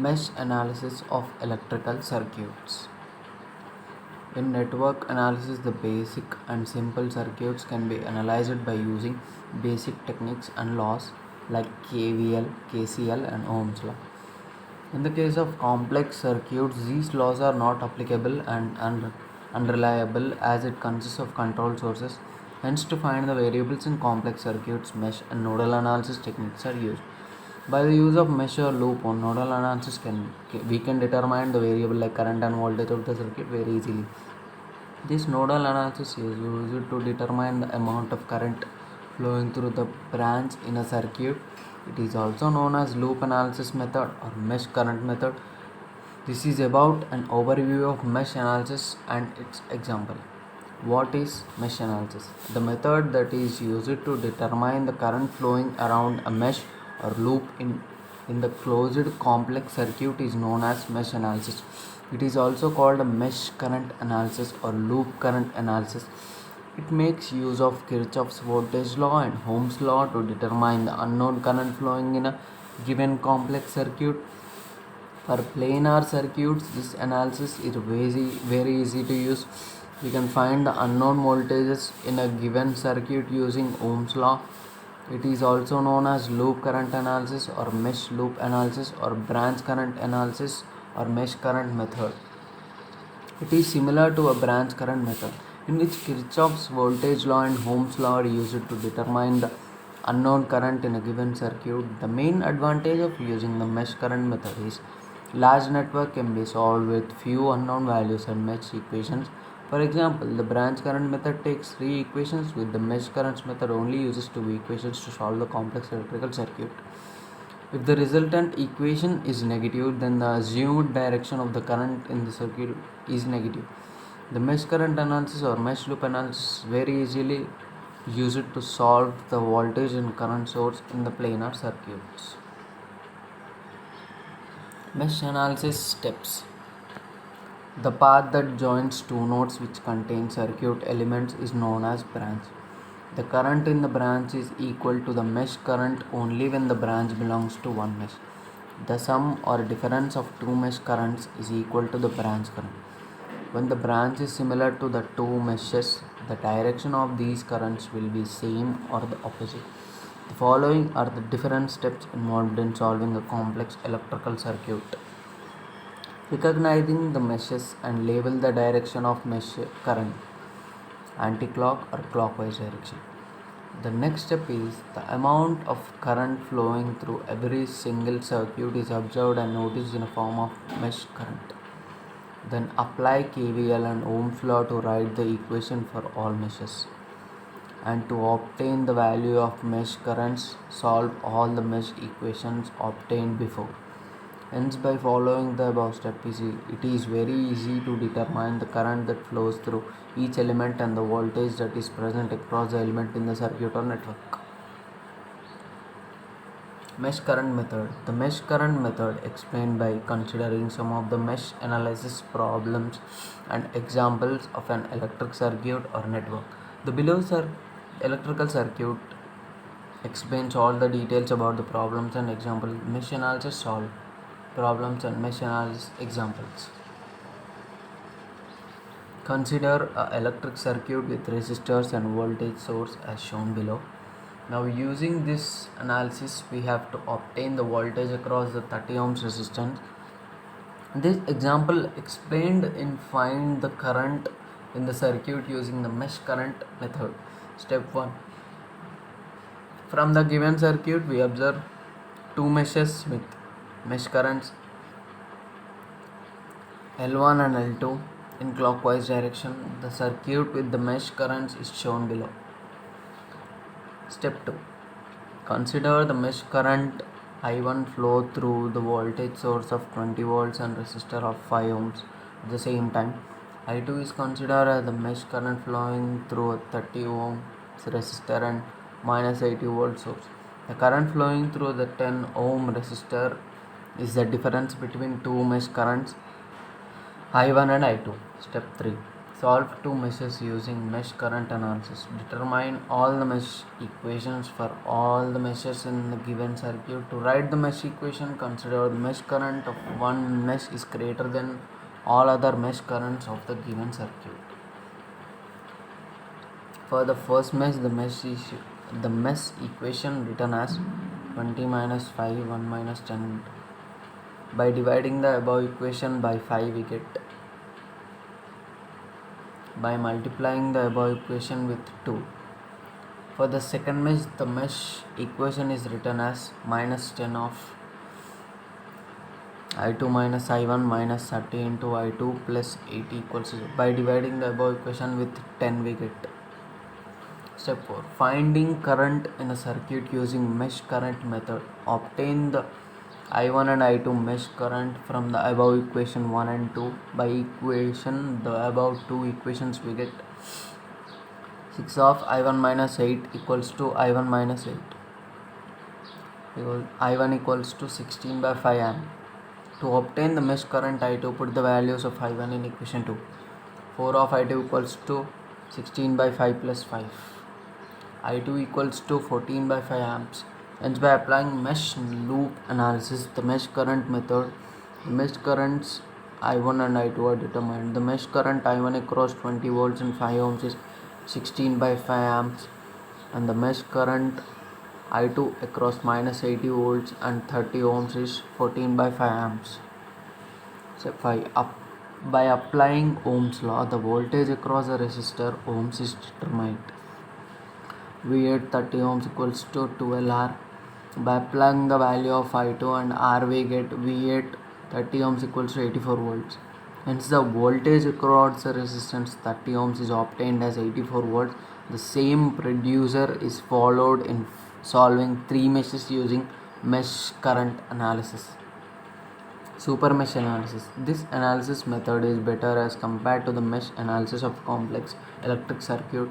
Mesh analysis of electrical circuits. In network analysis, the basic and simple circuits can be analyzed by using basic techniques and laws like KVL, KCL, and Ohm's law. In the case of complex circuits, these laws are not applicable and unreliable as it consists of control sources. Hence, to find the variables in complex circuits, mesh and nodal analysis techniques are used. By the use of mesh or loop on nodal analysis, we can determine the variable like current and voltage of the circuit very easily. This nodal analysis is used to determine the amount of current flowing through the branch in a circuit. It is also known as loop analysis method or mesh current method. This is about an overview of mesh analysis and its example. What is mesh analysis? The method that is used to determine the current flowing around a mesh or loop in the closed complex circuit is known as mesh analysis. It is also called a mesh current analysis or loop current analysis. It makes use of Kirchhoff's voltage law and Ohm's law to determine the unknown current flowing in a given complex circuit. For planar circuits, this analysis is very easy to use. We can find the unknown voltages in a given circuit using Ohm's law. It is also known as loop current analysis or mesh loop analysis or branch current analysis or mesh current method. It is similar to a branch current method in which Kirchhoff's voltage law and Ohm's law are used to determine the unknown current in a given circuit. The main advantage of using the mesh current method is large network can be solved with few unknown values and mesh equations. For example, the branch current method takes 3 equations, with the mesh current method only uses 2 equations to solve the complex electrical circuit. If the resultant equation is negative, then the assumed direction of the current in the circuit is negative. The mesh current analysis or mesh loop analysis is very easily used to solve the voltage and current source in the planar circuits. Mesh analysis steps. The path that joins two nodes which contain circuit elements is known as branch. The current in the branch is equal to the mesh current only when the branch belongs to one mesh. The sum or difference of two mesh currents is equal to the branch current. When the branch is similar to the two meshes, the direction of these currents will be same or the opposite. The following are the different steps involved in solving a complex electrical circuit. Recognizing the meshes and label the direction of mesh current, anti-clock or clockwise direction. The next step is the amount of current flowing through every single circuit is observed and noticed in a form of mesh current. Then apply KVL and Ohm's law to write the equation for all meshes. And to obtain the value of mesh currents, solve all the mesh equations obtained before. Hence, by following the above step, it is very easy to determine the current that flows through each element and the voltage that is present across the element in the circuit or network. Mesh current method. The mesh current method explained by considering some of the mesh analysis problems and examples of an electric circuit or network. The below electrical circuit explains all the details about the problems and examples. Mesh analysis solved. Problems and mesh analysis examples. Consider an electric circuit with resistors and voltage source as shown below. Now, using this analysis, we have to obtain the voltage across the 30 ohms resistance. This example explained in find the current in the circuit using the mesh current method. Step 1. From the given circuit, we observe two meshes with mesh currents L1 and L2 in clockwise direction. The circuit with the mesh currents is shown below. Step 2. Consider the mesh current I1 flow through the voltage source of 20 volts and resistor of 5 ohms at the same time. I2 is considered as the mesh current flowing through a 30 ohms resistor and minus 80 volt source. The current flowing through the 10 ohm resistor is the difference between two mesh currents I1 and I2. Step 3. Solve two meshes using mesh current analysis. Determine all the mesh equations for all the meshes in the given circuit. To write the mesh equation, consider the mesh current of one mesh is greater than all other mesh currents of the given circuit. For the first mesh, the mesh equation written as 20 minus 5, 1 minus 10. By dividing the above equation by 5, we get. By multiplying the above equation with 2. For the second mesh, the mesh equation is written as minus 10 of I2 minus I1 minus 30 into I2 plus 80 equals 0. By dividing the above equation with 10, we get. Step 4. Finding current in a circuit using mesh current method. Obtain the I1 and I2 mesh current from the above equation 1 and 2. By the above two equations, we get 6 of I1 minus 8 equals to I1 minus 8. I1 equals to 16 by 5 amp. To obtain the mesh current I2, put the values of I1 in equation 2. 4 of I2 equals to 16 by 5 plus 5. I2 equals to 14 by 5 amps. Hence, by applying mesh loop analysis, the mesh current method, the mesh currents I1 and I2 are determined. The mesh current I1 across 20 volts and 5 ohms is 16 by 5 amps, and the mesh current I2 across minus 80 volts and 30 ohms is 14 by 5 amps. Step 5. By applying Ohm's law, the voltage across the resistor ohms is determined. V8 30 ohms equals to 12R. By applying the value of I2 and R, we get V8 30 ohms equals to 84 volts. Hence, the voltage across the resistance 30 ohms is obtained as 84 volts. The same procedure is followed in solving three meshes using mesh current analysis. Super mesh analysis. This analysis method is better as compared to the mesh analysis of complex electric circuit.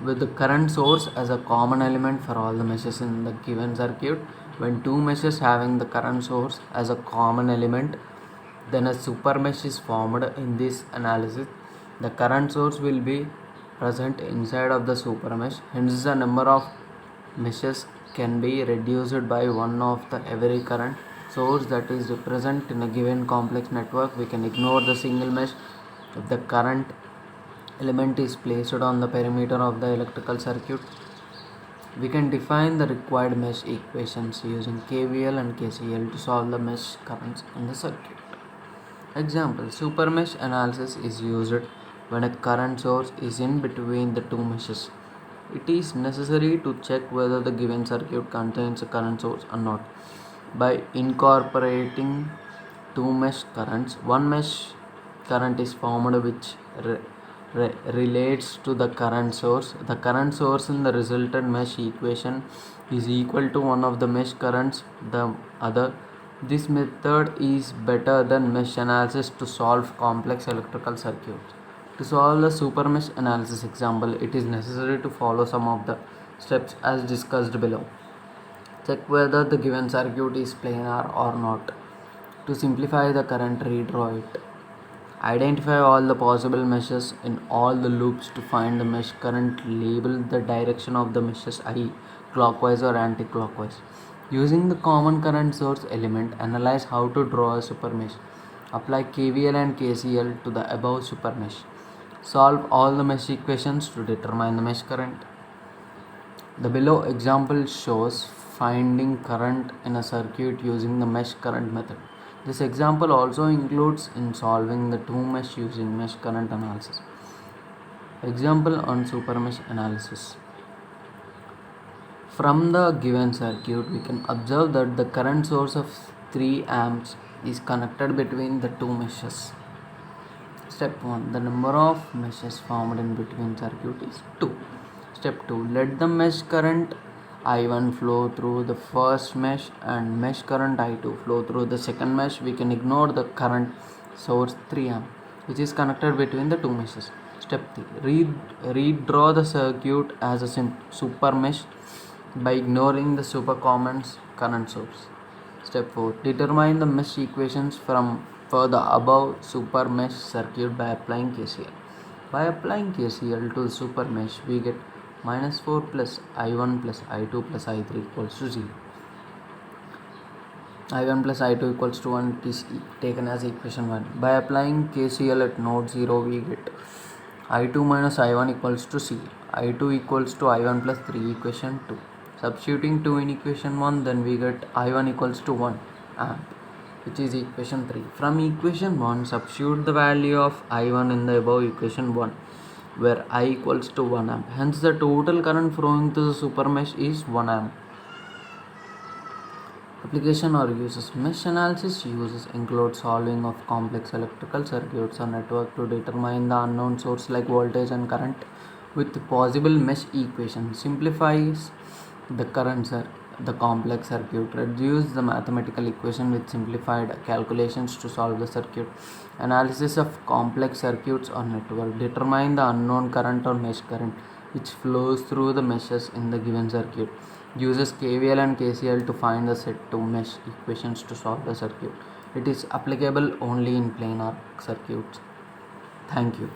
With the current source as a common element for all the meshes in the given circuit, when two meshes having the current source as a common element, then a super mesh is formed. In this analysis, the current source will be present inside of the super mesh. Hence, the number of meshes can be reduced by one of the every current source that is present in a given complex network. We can ignore the single mesh if the current element is placed on the perimeter of the electrical circuit. We can define the required mesh equations using KVL and KCL to solve the mesh currents in the circuit. Example: super mesh analysis is used when a current source is in between the two meshes. It is necessary to check whether the given circuit contains a current source or not. By incorporating two mesh currents, one mesh current is formed which relates to the current source. The current source in the resultant mesh equation is equal to one of the mesh currents, the other. This method is better than mesh analysis to solve complex electrical circuits. To solve the super mesh analysis example, it is necessary to follow some of the steps as discussed below. Check whether the given circuit is planar or not. To simplify the current, redraw it. Identify all the possible meshes in all the loops to find the mesh current. Label the direction of the meshes i, clockwise or anti-clockwise. Using the common current source element, analyze how to draw a super mesh. Apply KVL and KCL to the above super mesh. Solve all the mesh equations to determine the mesh current. The below example shows finding current in a circuit using the mesh current method. This example also includes in solving the two mesh using mesh current analysis. Example on super mesh analysis. From the given circuit, we can observe that the current source of 3 amps is connected between the two meshes. Step 1. The number of meshes formed in between circuit is 2. Step 2. Let the mesh current I1 flow through the first mesh and mesh current I2 flow through the second mesh. We can ignore the current source 3 amp which is connected between the two meshes. Step 3. Redraw the circuit as a super mesh by ignoring the super common current source. Step 4. Determine the mesh equations for the above super mesh circuit by applying KCL. By applying KCL to the super mesh, we get minus 4 plus I1 plus I2 plus I3 equals to 0. I1 plus I2 equals to 1 is taken as equation 1. By applying KCL at node 0, we get I2 minus I1 equals to C. I2 equals to I1 plus 3, equation 2. Substituting 2 in equation 1, then we get I1 equals to 1 amp, which is equation 3. From equation 1, substitute the value of I1 in the above equation 1, where I equals to 1 amp. Hence the total current flowing to the super mesh is 1 amp. Application or uses. Mesh analysis uses include solving of complex electrical circuits or network to determine the unknown source like voltage and current with possible mesh equation. Simplifies the the complex circuit. Reduce the mathematical equation with simplified calculations to solve the circuit. Analysis of complex circuits or network. Determine the unknown current or mesh current which flows through the meshes in the given circuit. Uses KVL and KCL to find the set to mesh equations to solve the circuit. It is applicable only in planar circuits. Thank you.